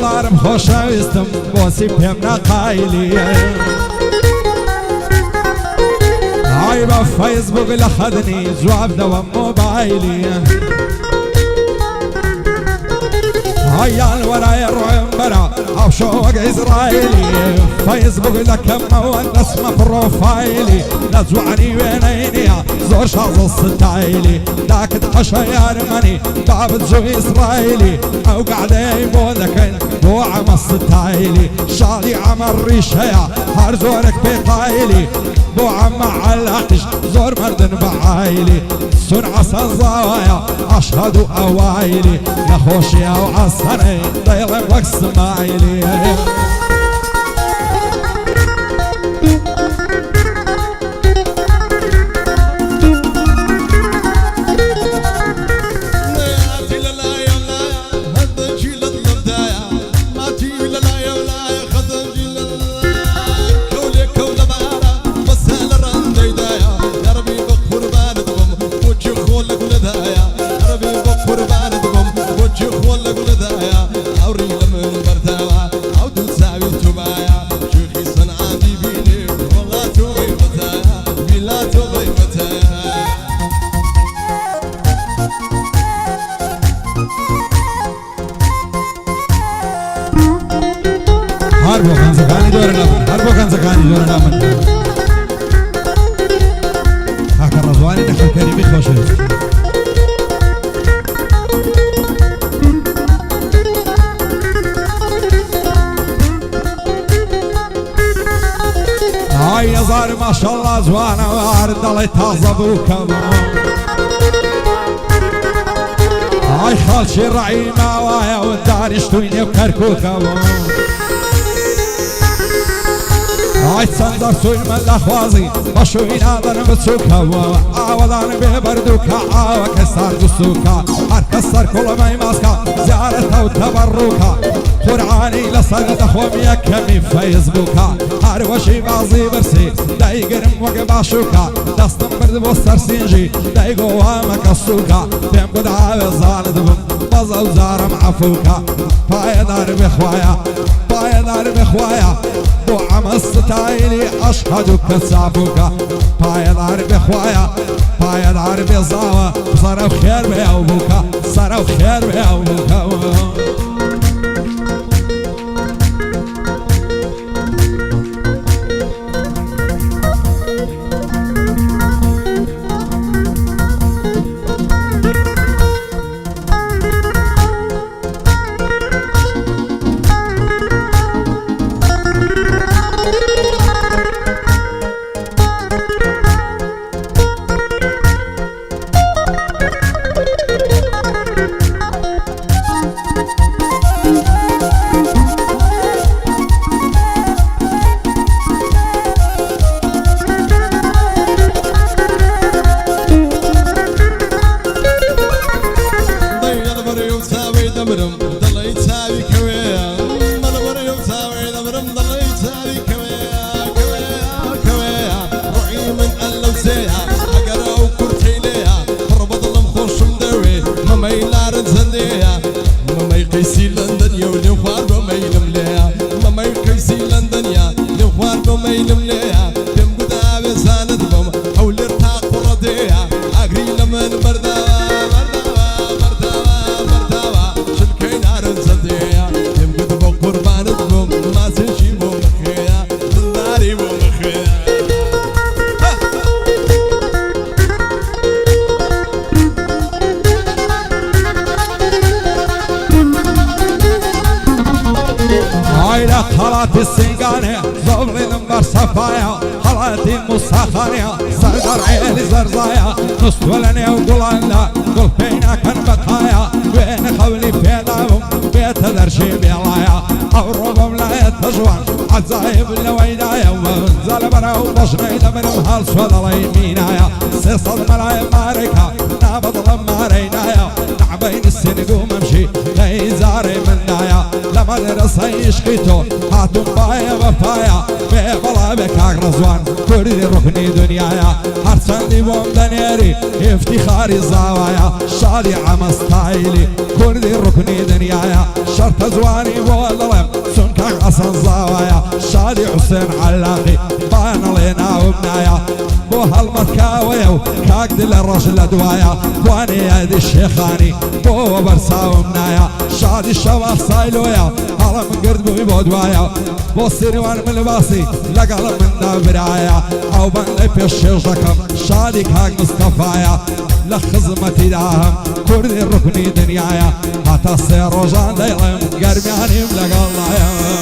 دڵارم خۆشەویستم بۆچی پێم نەقایلی ئای بە فەیسبووک لە خەدنی جواب دەوە مۆبایلی هەیان وەرایە ڕۆیم بەرە ئەوشۆ وەک ئیزرائیلی فەیسبووک دەکەمەوە دەسمە پرۆفایلی لە جوانی وێنەی نییە زۆر شازە ستایلی داکت قەشە یارمەنی بابت جو ئیسرائیلی ئەو گعدەیەی بۆ دەکەین بۆ ئەمە ستایلی شاڵی ئەمە ڕیشەیە هەر زۆرێک پێقایلی بۆ ئەمە عەلاقیش زۆر مردن بە عایلی سون عەسە زاوایە ئەشهەد و ئەوایلی نەخۆشیە و عەسەرەی دەیڵێم وەک سمایلی هەر بۆ گەنجەکانی دۆرە نامن کاکە ڕەزوانی نەخەلکەریمی خۆشەویست ئای هەزار ماشەڵڵا جوانەوار دەڵێ تازە بووکەمە ئای خەڵکی ڕەعی ماوایە و دانیشتووی نێو کەرکووکەوە ئای چەند دەرچووی من لە خوازی بەشووی نادەنم بچووکەوە ئاوەدان بێ بەردووکە ئاوەکە سارد و سووکە هەرکە سەر کوڵەمەی ماسکە زیارەتە و تەبەڕووکە قورعانی لەسەر دەخۆم یەکەمی فەیسبووکە هەروەشی بازی برسی دەیگرم وەک باشووکە دەستم برد بۆ سەرسینژی دەیگۆوامەکە سووکە پێم گوت ئاوێزانت بم بەزە و زارم عەفووکە پایەدار بخوایە پایەدار بخوایە بۆ ئەمە ستایلی ئەشهەد و کە چاپووکە پایەدار بخوایە پایەدار بێزاوە سەرە و خێر بێ ئەو بووکە سەرە و خێر بێ ئەو بووکەوە خەڵاتی سنگانێ زۆڵێنم بەرسەفایە خەڵاتی موساخانەیە سەردەڕ عێلی زەرزایە نوستوە لە نێو گوڵاندا گوڵ پێی ناکەن بەتایە وێنە خەولی پێدابم بێتە دەرشی بێڵایە ئەوڕۆ بەم لایەتە جوان عەجایب لەوەیدایە وەنجە لە بەرەو بەژنەی دەبرم هەڵسوە دەڵێی مینایە سێسەد مەلای مارێکە نابەدڵم مارەی نایە نعبەینی سینگ و مەمشی لەیزارەی مندایە لە مەدرسەی عشقی تۆ هاتوم پایە بە پایە بێ بەڵا بك رزوان كردي ركني دنيايا هرچندی بوم دنيري افتخاري زاوايا شادي عمستايلي كردي ركني دنيايا شرط زواني بولم سنكاك أصلا زاوايا شادي حسين علاقي بان لينا وبنايا بو هالمركاوية كاك دل الرجل دوايا واني يدي الشيخاني بو برسا وبنايا شادي الشباب صايلويا هلا من قرد بو بودوايا بو سيروان من لباسي لقل من دابرايا او بان بيش شيخكم شادي كاك مصطفايا لخزمتي داهم كردي ركني دنيايا حتى السيروجان دايلم قرمياني ملقى الله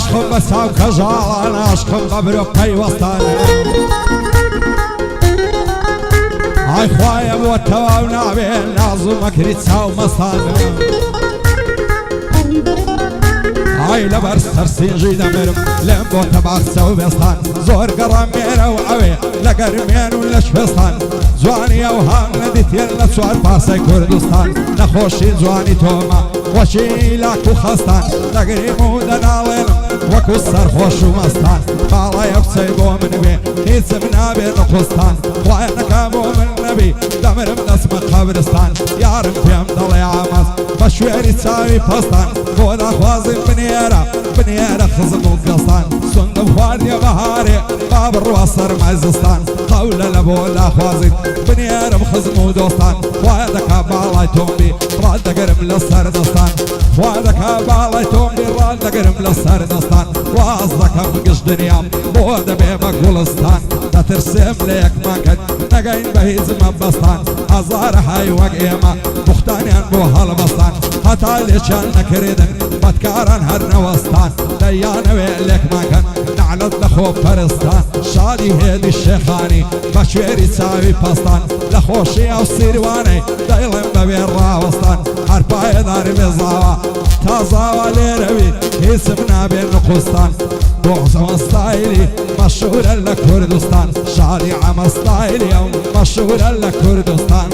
عشقم بسام كجالان عشقم قبر بيوستان عاي خوايا بوتوا ونعبين نازو مكري تساو مستان عاي لبرس ترسين جيدا مرم لمبو تبع تساو بستان زور قرمينا وعوي لقرمين ولشفستان زواني اوهام نديتين لتسوار باسي كردستان نخوشي زواني توما وشي لاكو خستان لقريمو دنالين وكو سرخوش ومستان بالا يبسي بو من بي يسمنا بين قسطان وينك بو من نبي دمرم نسم قبرستان يارم فيهم ضلي عمس بشويري تساوي بستان بودا خوازي بنيرة خزم وقسطان صندب خواردي بهاري باب الروصر مزستان قولة لبولا خوازي بنيرة بخزم ودوستان وينك بالا تومبي راد قرم للسردستان وينك بالا تومبي راد قرم للسردستان وازدك بقش دنيا بودا بيبك ولستان تترسم ليك ماكد نقين بهيز مبستان هزار حي وقيمة مختانيان بو هالبستان حتى ليشان نكريدن بتكارن هرنا وستان ديانا ويلك ماكد نعلد لخوب فرستان شادي هيدي الشيخاني بشويري تساوي بستان لخوشي او سيرواني دايلن ببين راوستان هرباي داري بزاوا تازاوا ليروي اسمنا بين قسطان بوغزم ستايلي مشهور لكردستان شادي عم ستايلي مشهور لكردستان